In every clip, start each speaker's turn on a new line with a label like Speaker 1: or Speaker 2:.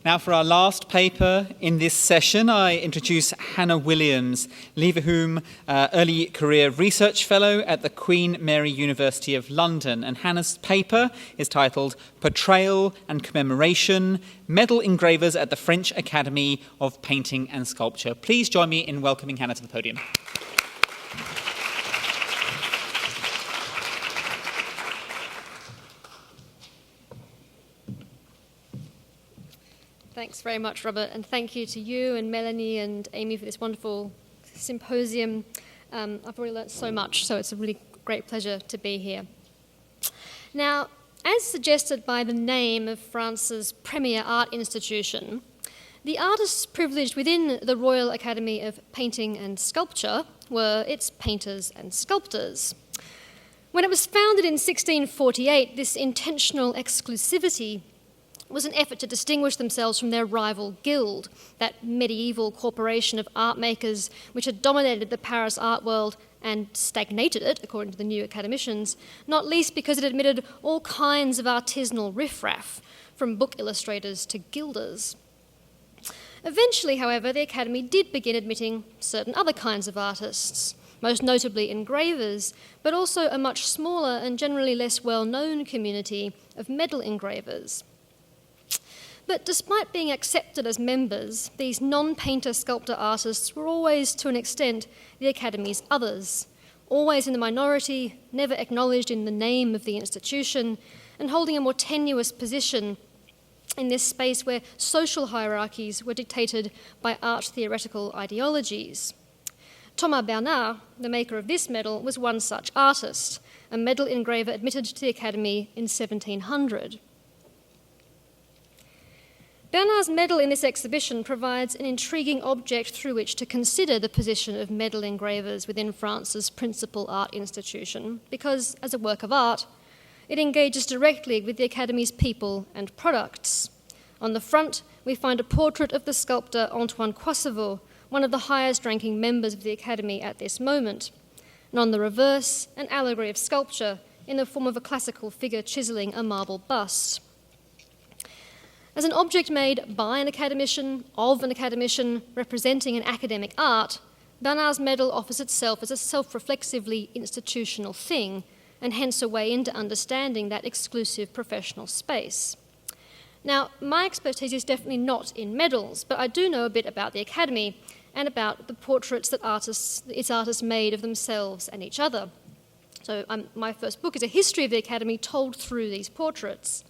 Speaker 1: Now, for our last paper in this session, I introduce Hannah Williams, Leverhulme Early Career Research Fellow at the Queen Mary University of London. And Hannah's paper is titled Portrayal and Commemoration, Medal Engravers at the French Academy of Painting and Sculpture. Please join me in welcoming Hannah to the podium.
Speaker 2: Thanks very much, Robert, and thank you to you and Melanie and Amy for this wonderful symposium. I've already learnt so much, so it's a really great pleasure to be here. Now, as suggested by the name of France's premier art institution, the artists privileged within the Royal Academy of Painting and Sculpture were its painters and sculptors. When it was founded in 1648, this intentional exclusivity was an effort to distinguish themselves from their rival guild, that medieval corporation of art makers which had dominated the Paris art world and stagnated it, according to the new academicians, not least because it admitted all kinds of artisanal riffraff, from book illustrators to gilders. Eventually, however, the Academy did begin admitting certain other kinds of artists, most notably engravers, but also a much smaller and generally less well-known community of medal engravers. But despite being accepted as members, these non-painter sculptor artists were always, to an extent, the Academy's others, always in the minority, never acknowledged in the name of the institution, and holding a more tenuous position in this space where social hierarchies were dictated by art theoretical ideologies. Thomas Bernard, the maker of this medal, was one such artist, a medal engraver admitted to the Academy in 1700. Bernard's medal in this exhibition provides an intriguing object through which to consider the position of medal engravers within France's principal art institution, because, as a work of art, it engages directly with the Academy's people and products. On the front, we find a portrait of the sculptor Antoine Kosovo, one of the highest-ranking members of the Academy at this moment, and on the reverse, an allegory of sculpture in the form of a classical figure chiselling a marble bust. As an object made by an academician, of an academician, representing an academic art, Bernard's medal offers itself as a self-reflexively institutional thing, and hence a way into understanding that exclusive professional space. Now, my expertise is definitely not in medals, but I do know a bit about the Academy and about the portraits that its artists made of themselves and each other. So my first book is a history of the Academy told through these portraits,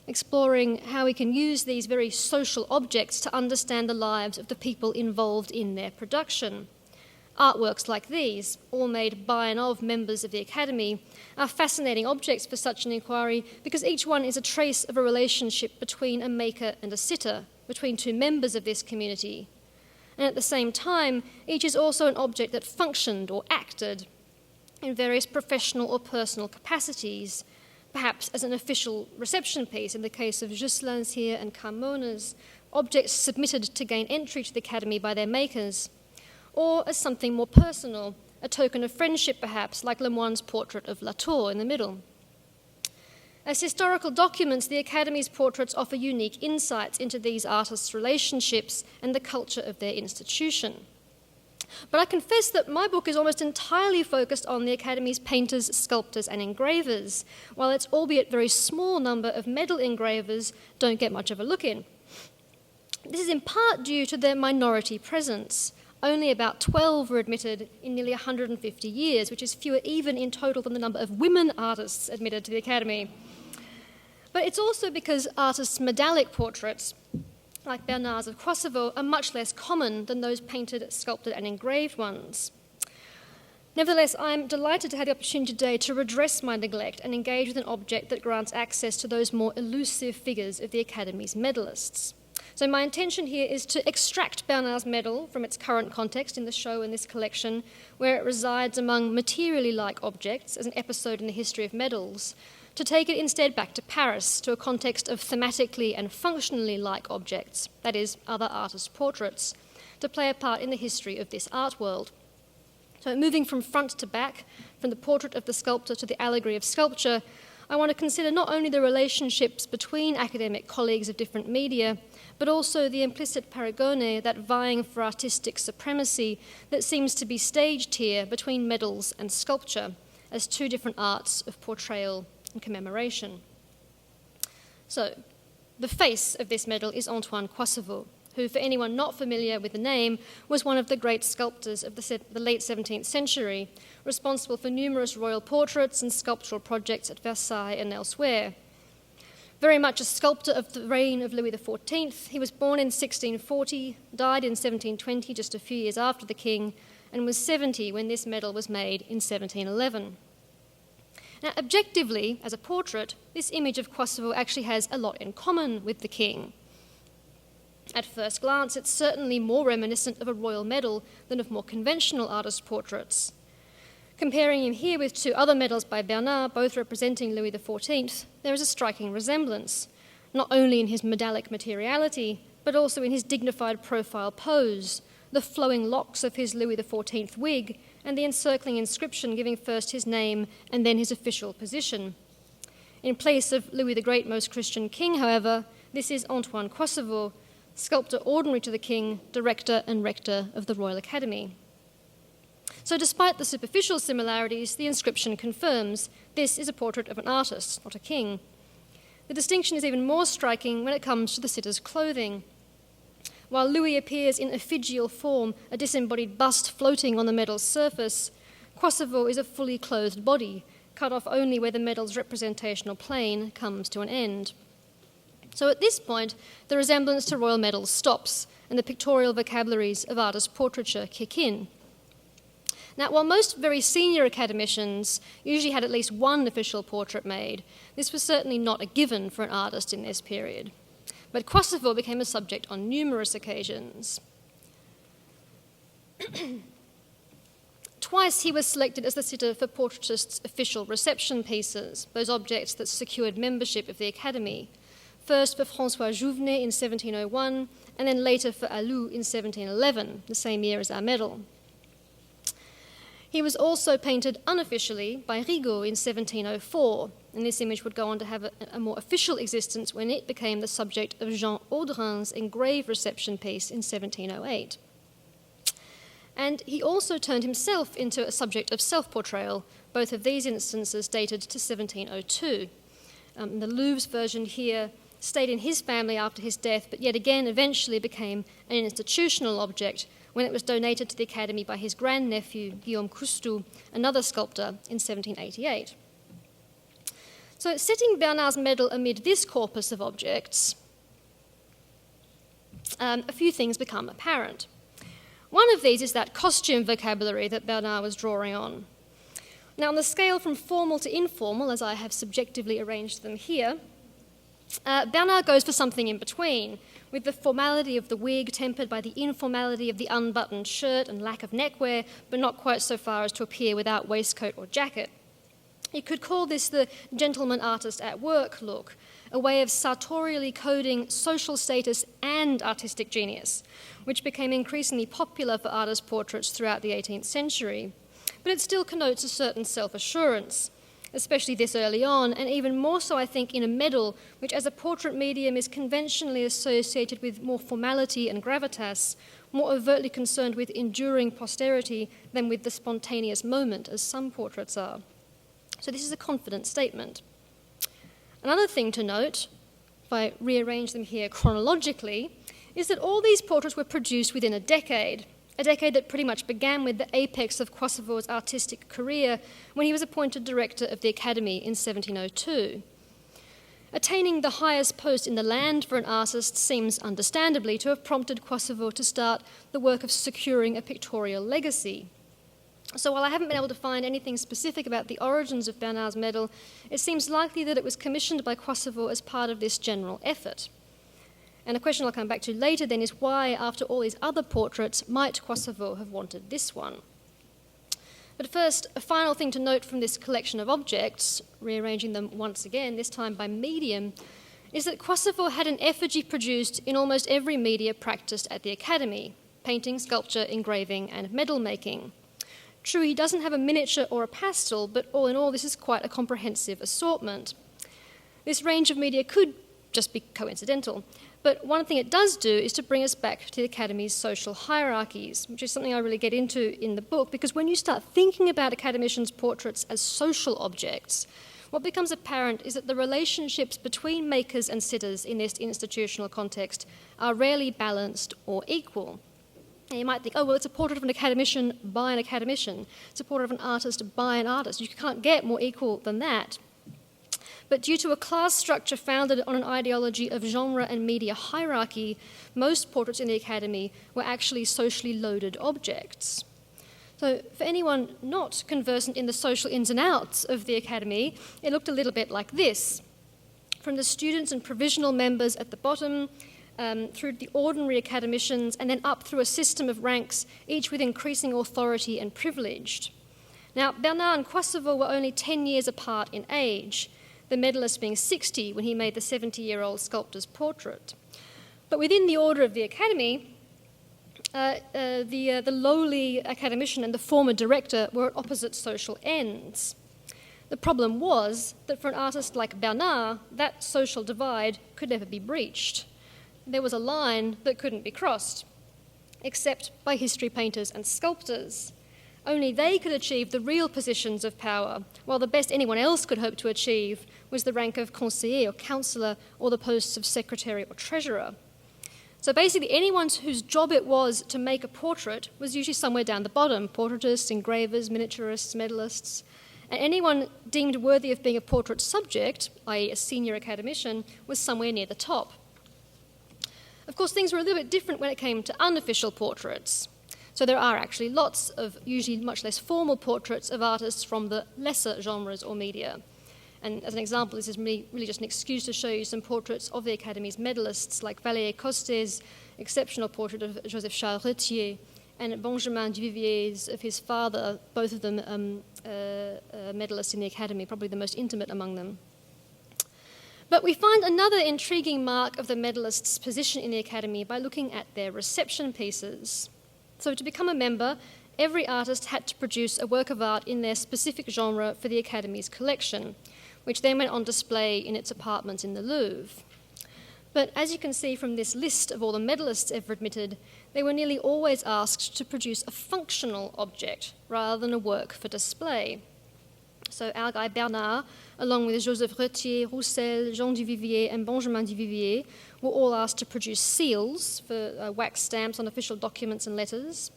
Speaker 2: exploring how we can use these very social objects to understand the lives of the people involved in their production. Artworks like these, all made by and of members of the Academy, are fascinating objects for such an inquiry because each one is a trace of a relationship between a maker and a sitter, between two members of this community. And at the same time, each is also an object that functioned or acted in various professional or personal capacities, perhaps as an official reception piece in the case of Jocelyn's here and Carmona's, objects submitted to gain entry to the Academy by their makers, or as something more personal, a token of friendship perhaps, like Lemoine's portrait of Latour in the middle. As historical documents, the Academy's portraits offer unique insights into these artists' relationships and the culture of their institution. But I confess that my book is almost entirely focused on the Academy's painters, sculptors, and engravers, while its albeit very small number of medal engravers don't get much of a look in. This is in part due to their minority presence. Only about 12 were admitted in nearly 150 years, which is fewer even in total than the number of women artists admitted to the Academy. But it's also because artists' medallic portraits, like Bernard's of Kosovo, are much less common than those painted, sculpted, and engraved ones. Nevertheless, I'm delighted to have the opportunity today to redress my neglect and engage with an object that grants access to those more elusive figures of the Academy's medalists. So my intention here is to extract Bernard's medal from its current context in the show and this collection, where it resides among materially like objects as an episode in the history of medals, to take it instead back to Paris, to a context of thematically and functionally like objects, that is, other artists' portraits, to play a part in the history of this art world. So moving from front to back, from the portrait of the sculptor to the allegory of sculpture, I want to consider not only the relationships between academic colleagues of different media, but also the implicit paragone, that vying for artistic supremacy that seems to be staged here between medals and sculpture as two different arts of portrayal and commemoration. So, the face of this medal is Antoine Kosovo, who, for anyone not familiar with the name, was one of the great sculptors of the late 17th century, responsible for numerous royal portraits and sculptural projects at Versailles and elsewhere. Very much a sculptor of the reign of Louis XIV, he was born in 1640, died in 1720, just a few years after the king, and was 70 when this medal was made in 1711. Now, objectively, as a portrait, this image of Kosovo actually has a lot in common with the king. At first glance, it's certainly more reminiscent of a royal medal than of more conventional artist portraits. Comparing him here with two other medals by Bernard, both representing Louis XIV, there is a striking resemblance, not only in his medallic materiality, but also in his dignified profile pose, the flowing locks of his Louis XIV wig, and the encircling inscription giving first his name and then his official position. In place of Louis the Great, Most Christian King, however, this is Antoine Kosovo, sculptor ordinary to the king, director and rector of the Royal Academy. So despite the superficial similarities, the inscription confirms this is a portrait of an artist, not a king. The distinction is even more striking when it comes to the sitter's clothing. While Louis appears in effigial form, a disembodied bust floating on the medal's surface, Kosovo is a fully clothed body, cut off only where the medal's representational plane comes to an end. So at this point, the resemblance to royal medals stops, and the pictorial vocabularies of artist portraiture kick in. Now, while most very senior academicians usually had at least one official portrait made, this was certainly not a given for an artist in this period. But Kosovo became a subject on numerous occasions. Twice he was selected as the sitter for portraitists' official reception pieces, those objects that secured membership of the Academy. First for François Jouvenet in 1701, and then later for Alou in 1711, the same year as our medal. He was also painted unofficially by Rigaud in 1704, and this image would go on to have a more official existence when it became the subject of Jean Audrin's engraved reception piece in 1708. And he also turned himself into a subject of self-portrayal, both of these instances dated to 1702. The Louvre's version here stayed in his family after his death, but yet again eventually became an institutional object when it was donated to the Academy by his grandnephew, Guillaume Coustou, another sculptor, in 1788. So, setting Bernard's medal amid this corpus of objects, a few things become apparent. One of these is that costume vocabulary that Bernard was drawing on. Now, on the scale from formal to informal, as I have subjectively arranged them here, Bernard goes for something in between, with the formality of the wig tempered by the informality of the unbuttoned shirt and lack of neckwear, but not quite so far as to appear without waistcoat or jacket. You could call this the gentleman artist at work look, a way of sartorially coding social status and artistic genius, which became increasingly popular for artist portraits throughout the 18th century. But it still connotes a certain self-assurance, especially this early on, and even more so, I think, in a medal, which as a portrait medium is conventionally associated with more formality and gravitas, more overtly concerned with enduring posterity than with the spontaneous moment, as some portraits are. So this is a confident statement. Another thing to note, if I rearrange them here chronologically, is that all these portraits were produced within a decade that pretty much began with the apex of Kosovo's artistic career when he was appointed director of the Academy in 1702. Attaining the highest post in the land for an artist seems understandably to have prompted Kosovo to start the work of securing a pictorial legacy. So while I haven't been able to find anything specific about the origins of Bernard's medal, it seems likely that it was commissioned by Kosovo as part of this general effort. And a question I'll come back to later then is why, after all these other portraits, might Kosovo have wanted this one? But first, a final thing to note from this collection of objects, rearranging them once again, this time by medium, is that Kosovo had an effigy produced in almost every media practiced at the Academy: painting, sculpture, engraving, and medal making. True, he doesn't have a miniature or a pastel, but all in all, this is quite a comprehensive assortment. This range of media could just be coincidental, but one thing it does do is to bring us back to the Academy's social hierarchies, which is something I really get into in the book, because when you start thinking about academicians' portraits as social objects, what becomes apparent is that the relationships between makers and sitters in this institutional context are rarely balanced or equal. And you might think, oh, well, it's a portrait of an academician by an academician. It's a portrait of an artist by an artist. You can't get more equal than that. But due to a class structure founded on an ideology of genre and media hierarchy, most portraits in the Academy were actually socially loaded objects. So for anyone not conversant in the social ins and outs of the Academy, it looked a little bit like this. From the students and provisional members at the bottom, through the ordinary academicians, and then up through a system of ranks, each with increasing authority and privilege. Now, Bernard and Kosovo were only 10 years apart in age, the medalist being 60 when he made the 70-year-old sculptor's portrait. But within the order of the Academy, the lowly academician and the former director were at opposite social ends. The problem was that for an artist like Bernard, that social divide could never be breached. There was a line that couldn't be crossed, except by history painters and sculptors. Only they could achieve the real positions of power, while the best anyone else could hope to achieve was the rank of conseiller or councillor or the posts of secretary or treasurer. So basically anyone whose job it was to make a portrait was usually somewhere down the bottom: portraitists, engravers, miniaturists, medallists. And anyone deemed worthy of being a portrait subject, i.e. a senior academician, was somewhere near the top. Of course, things were a little bit different when it came to unofficial portraits. So there are actually lots of usually much less formal portraits of artists from the lesser genres or media. And as an example, this is really just an excuse to show you some portraits of the Academy's medalists, like Valérie Coste's exceptional portrait of Joseph Charles Retier, and Benjamin Duvivier's of his father, both of them medalists in the Academy, probably the most intimate among them. But we find another intriguing mark of the medalists' position in the Academy by looking at their reception pieces. So to become a member, every artist had to produce a work of art in their specific genre for the Academy's collection, which then went on display in its apartment in the Louvre. But as you can see from this list of all the medalists ever admitted, they were nearly always asked to produce a functional object rather than a work for display. So our guy Bernard, along with Joseph Retier, Roussel, Jean Duvivier and Benjamin Duvivier, were all asked to produce seals for wax stamps on official documents and letters.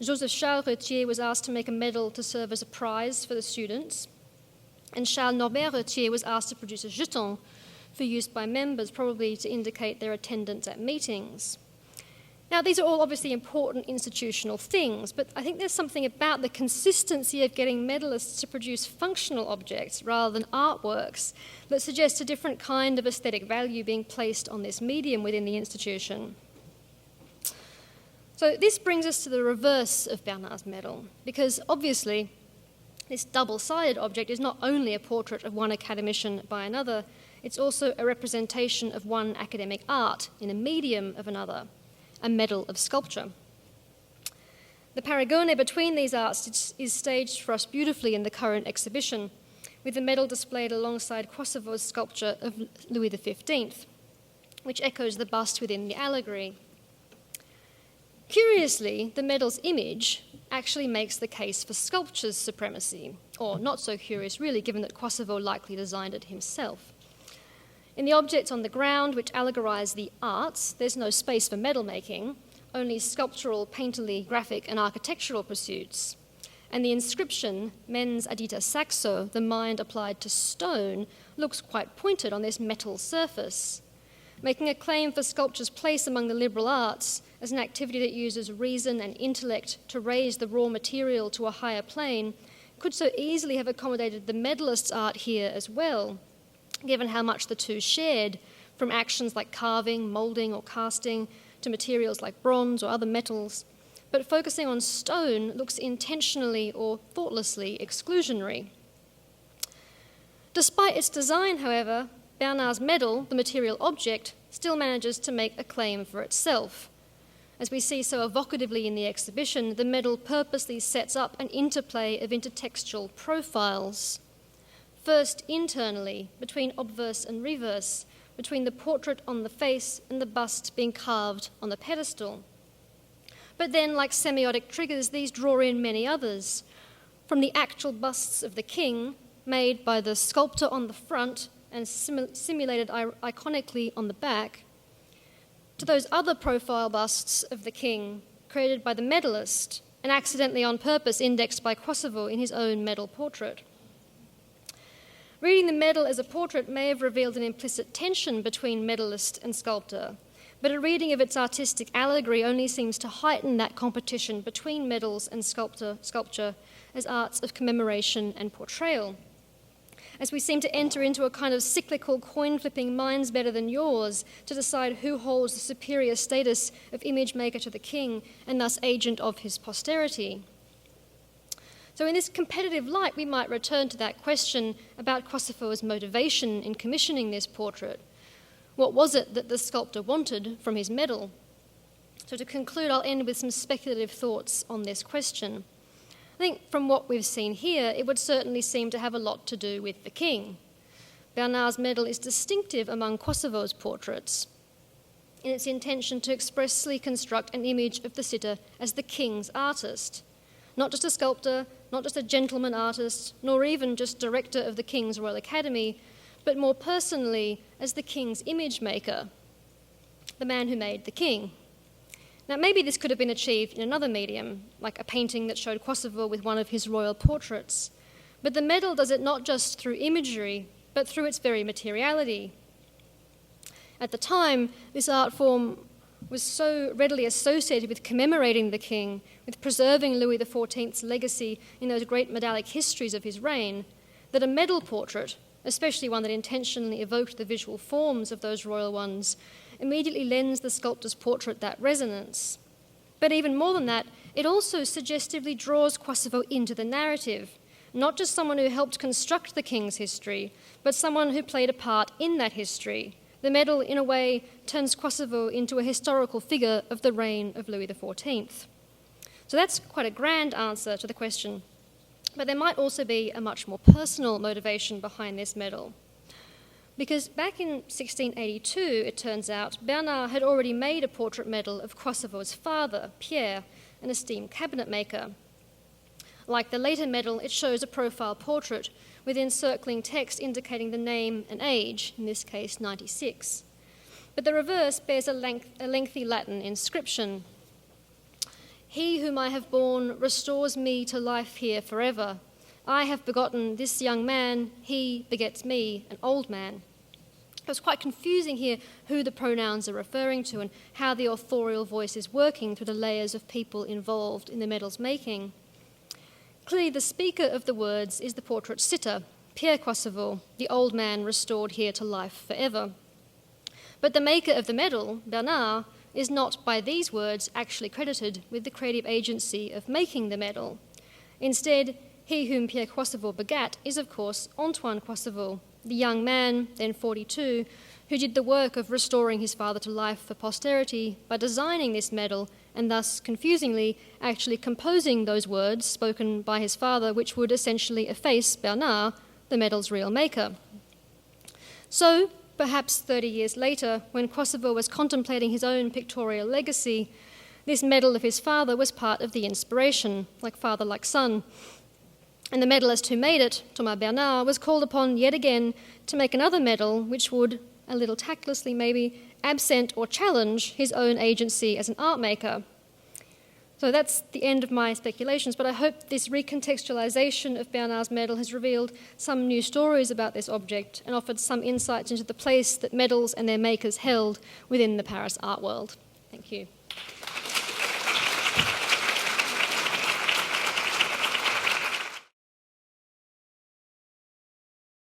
Speaker 2: Joseph Charles Retier was asked to make a medal to serve as a prize for the students. And Charles Norbert Retier was asked to produce a jeton for use by members, probably to indicate their attendance at meetings. Now, these are all obviously important institutional things, but I think there's something about the consistency of getting medalists to produce functional objects rather than artworks that suggests a different kind of aesthetic value being placed on this medium within the institution. So this brings us to the reverse of Bernard's medal, because obviously this double-sided object is not only a portrait of one academician by another, it's also a representation of one academic art in a medium of another, a medal of sculpture. The paragone between these arts is staged for us beautifully in the current exhibition, with the medal displayed alongside Kosovo's sculpture of Louis XV, which echoes the bust within the allegory. Curiously, the medal's image actually makes the case for sculpture's supremacy, or not so curious really, given that Kosovo likely designed it himself. In the objects on the ground, which allegorize the arts, there's no space for medal making, only sculptural, painterly, graphic, and architectural pursuits. And the inscription, mens adita saxo, the mind applied to stone, looks quite pointed on this metal surface, making a claim for sculpture's place among the liberal arts as an activity that uses reason and intellect to raise the raw material to a higher plane, could so easily have accommodated the medalist's art here as well, given how much the two shared, from actions like carving, moulding, or casting, to materials like bronze or other metals. But focusing on stone looks intentionally or thoughtlessly exclusionary. Despite its design, however, Bernard's medal, the material object, still manages to make a claim for itself. As we see so evocatively in the exhibition, the medal purposely sets up an interplay of intertextual profiles. First, internally, between obverse and reverse, between the portrait on the face and the bust being carved on the pedestal. But then, like semiotic triggers, these draw in many others, from the actual busts of the king, made by the sculptor on the front and simulated iconically on the back, to those other profile busts of the king, created by the medalist and accidentally on purpose indexed by Kosovo in his own medal portrait. Reading the medal as a portrait may have revealed an implicit tension between medalist and sculptor, but a reading of its artistic allegory only seems to heighten that competition between medals and sculpture as arts of commemoration and portrayal, as we seem to enter into a kind of cyclical coin-flipping mine's better than yours to decide who holds the superior status of image maker to the king and thus agent of his posterity. So in this competitive light, we might return to that question about Kosovo's motivation in commissioning this portrait. What was it that the sculptor wanted from his medal? So to conclude, I'll end with some speculative thoughts on this question. I think from what we've seen here, it would certainly seem to have a lot to do with the king. Bernard's medal is distinctive among Kosovo's portraits in its intention to expressly construct an image of the sitter as the king's artist, not just a sculptor, not just a gentleman artist, nor even just director of the King's Royal Academy, but more personally as the king's image maker, the man who made the king. Now, maybe this could have been achieved in another medium, like a painting that showed Kosovo with one of his royal portraits. But the medal does it not just through imagery, but through its very materiality. At the time, this art form was so readily associated with commemorating the king, with preserving Louis XIV's legacy in those great medallic histories of his reign, that a medal portrait, especially one that intentionally evoked the visual forms of those royal ones, immediately lends the sculptor's portrait that resonance. But even more than that, it also suggestively draws Kosovo into the narrative, not just someone who helped construct the king's history, but someone who played a part in that history. The medal, in a way, turns Kosovo into a historical figure of the reign of Louis XIV. So that's quite a grand answer to the question. But there might also be a much more personal motivation behind this medal. Because back in 1682, it turns out, Bernard had already made a portrait medal of Kosovo's father, Pierre, an esteemed cabinet maker. Like the later medal, it shows a profile portrait with encircling text indicating the name and age, in this case 96. But the reverse bears a lengthy Latin inscription. He whom I have borne restores me to life here forever. I have begotten this young man, he begets me, an old man. It's quite confusing here who the pronouns are referring to and how the authorial voice is working through the layers of people involved in the medal's making. Clearly, the speaker of the words is the portrait sitter, Pierre Kosovo, the old man restored here to life forever. But the maker of the medal, Bernard, is not by these words actually credited with the creative agency of making the medal. Instead, he whom Pierre Kosovo begat is, of course, Antoine Kosovo, the young man, then 42, who did the work of restoring his father to life for posterity by designing this medal and thus, confusingly, actually composing those words spoken by his father, which would essentially efface Bernard, the medal's real maker. So, perhaps 30 years later, when Kosovo was contemplating his own pictorial legacy, this medal of his father was part of the inspiration, like father, like son. And the medalist who made it, Thomas Bernard, was called upon yet again to make another medal which would, a little tactlessly maybe, absent or challenge his own agency as an art maker. So that's the end of my speculations, but I hope this recontextualization of Bernard's medal has revealed some new stories about this object and offered some insights into the place that medals and their makers held within the Paris art world. Thank you.